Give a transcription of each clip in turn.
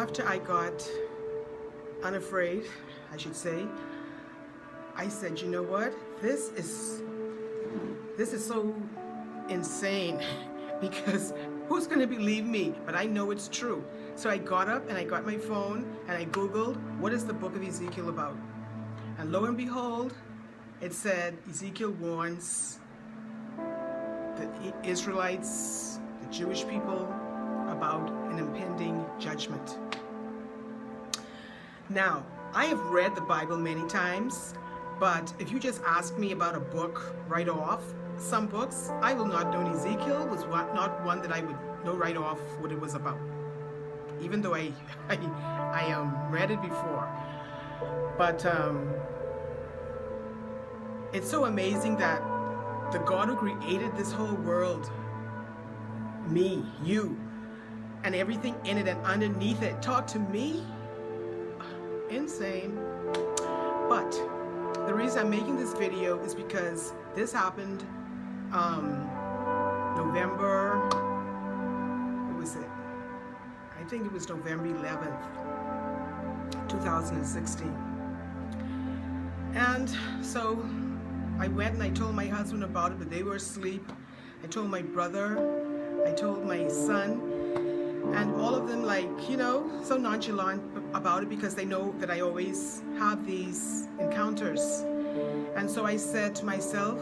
After I got unafraid, I should say, I said, you know what? This is so insane because who's going to believe me? But I know it's true. So I got up and I got my phone and I Googled, what is the book of Ezekiel about? And lo and behold, it said Ezekiel warns the Israelites, the Jewish people, about an impending judgment. Now, I have read the Bible many times, but if you just ask me about a book right off, some books, I will not know. Ezekiel was not one that I would know right off what it was about, even though I read it before. But it's so amazing that the God who created this whole world, me, you, and everything in it and underneath it, talked to me. Insane. But the reason I'm making this video is because this happened November, what was it? I think it was November 11th, 2016. And so I went and I told my husband about it, but they were asleep. I told my brother, I told my son, and all of them, like, you know, so nonchalant about it because they know that I always have these encounters. And so I said to myself,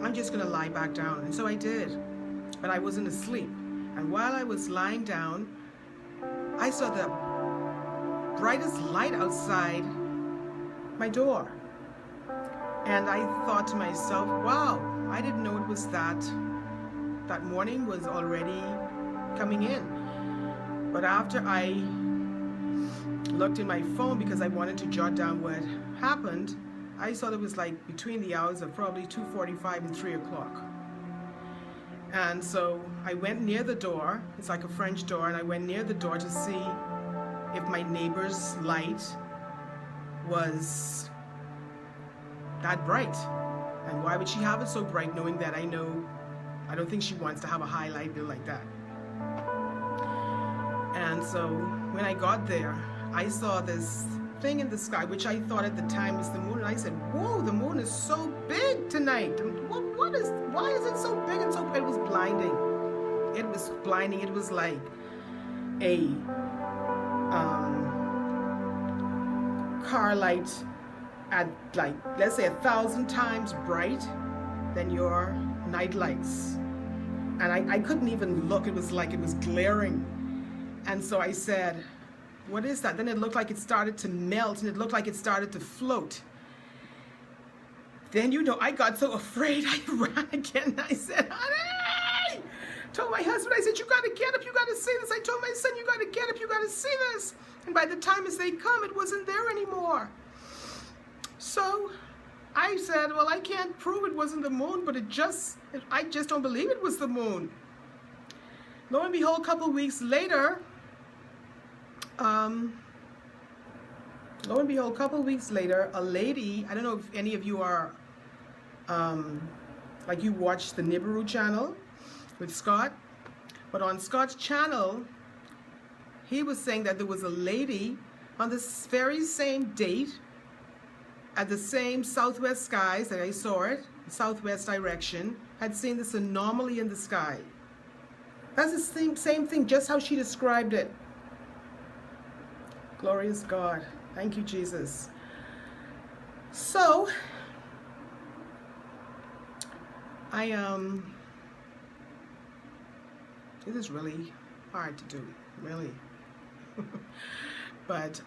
I'm just going to lie back down. And so I did. But I wasn't asleep. And while I was lying down, I saw the brightest light outside my door. And I thought to myself, wow, I didn't know it was that morning was already coming in. But after I looked in my phone because I wanted to jot down what happened, I saw it was like between the hours of probably 2:45 and 3 o'clock. And so I went near the door, it's like a French door, and I went near the door to see if my neighbor's light was that bright. And why would she have it so bright knowing that I don't think she wants to have a high light bill like that. And so when I got there, I saw this thing in the sky, which I thought at the time was the moon, and I said, whoa, the moon is so big tonight. Why is it so big and so bright? It was blinding. It was blinding. It was like a car light at, like, let's say 1,000 times bright than your night lights. And I couldn't even look. It was like it was glaring. And so I said, what is that? Then it looked like it started to melt and it looked like it started to float. Then, you know, I got so afraid, I ran again. I said, honey! Told my husband, I said, you got to get up, you got to see this. I told my son, you got to get up, you got to see this. And by the time as they come, it wasn't there anymore. So I said, well, I can't prove it wasn't the moon, but I just don't believe it was the moon. Lo and behold, a couple weeks later, a lady, I don't know if any of you are, like you watch the Nibiru channel with Scott, but on Scott's channel, he was saying that there was a lady on this very same date at the same southwest skies that I saw it, southwest direction, had seen this anomaly in the sky. That's the same thing, just how she described it. Glorious God. Thank you, Jesus. So, this is really hard to do, really. But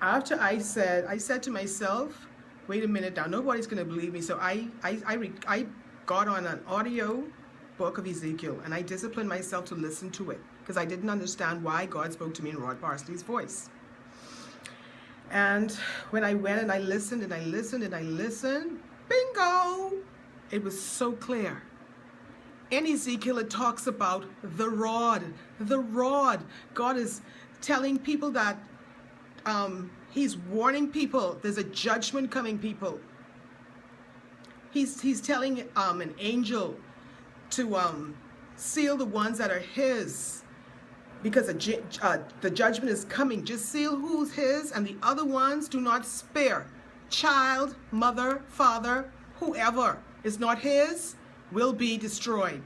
after I said to myself, wait a minute now, nobody's going to believe me. So I got on an audio book of Ezekiel and I disciplined myself to listen to it because I didn't understand why God spoke to me in Rod Parsley's voice. And when I went and I listened and I listened and I listened, bingo! It was so clear. In Ezekiel, it talks about the rod. The rod. God is telling people that He's warning people there's a judgment coming, people. He's telling an angel to seal the ones that are His. because the judgment is coming. Just seal who's his, and the other ones do not spare. Child, mother, father, whoever is not his will be destroyed.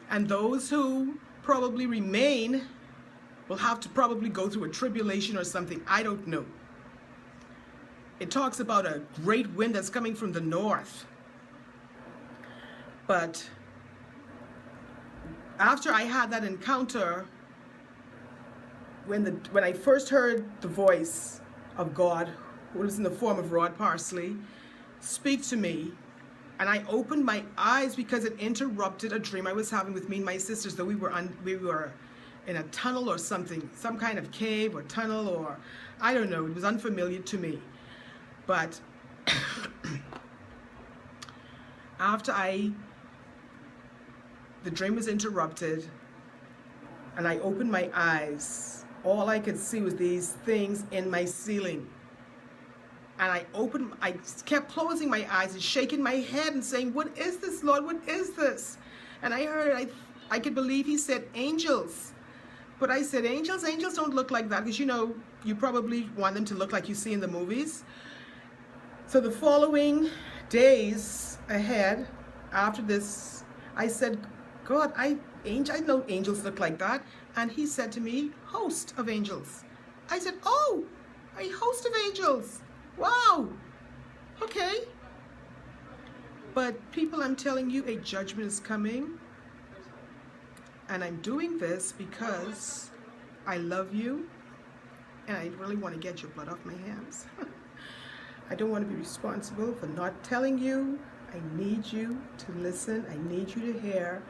And those who probably remain will have to probably go through a tribulation or something. I don't know. It talks about a great wind that's coming from the north. But after I had that encounter, when I first heard the voice of God, who was in the form of Rod Parsley, speak to me, and I opened my eyes because it interrupted a dream I was having with me and my sisters, that we were in a tunnel or something, some kind of cave or tunnel, or I don't know, it was unfamiliar to me. But after the dream was interrupted and I opened my eyes, all I could see was these things in my ceiling. And I kept closing my eyes and shaking my head and saying, "What is this, Lord? What is this?" And I heard, I could believe he said angels. But I said, angels don't look like that, because you probably want them to look like you see in the movies. So the following days ahead, after this, I said, "God, I know angels look like that." And he said to me, "Host of angels." I said, "Oh, a host of angels. Wow. Okay." But people, I'm telling you, a judgment is coming. And I'm doing this because I love you, and I really want to get your blood off my hands. I don't want to be responsible for not telling you. I need you to listen. I need you to hear,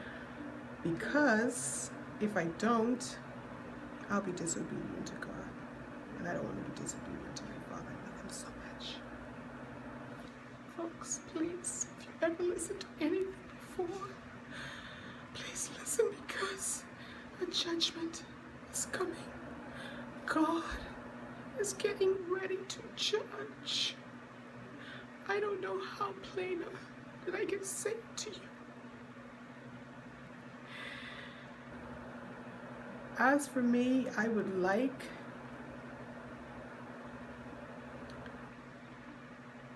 because if I don't, I'll be disobedient to God. And I don't want to be disobedient to my Father. I love him so much. Folks, please, if you ever listened to anything before, please listen, because a judgment is coming. God is getting ready to judge. I don't know how plainer that I can say it to you. As for me, I would like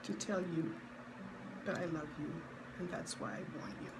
to tell you that I love you, and that's why I warn you.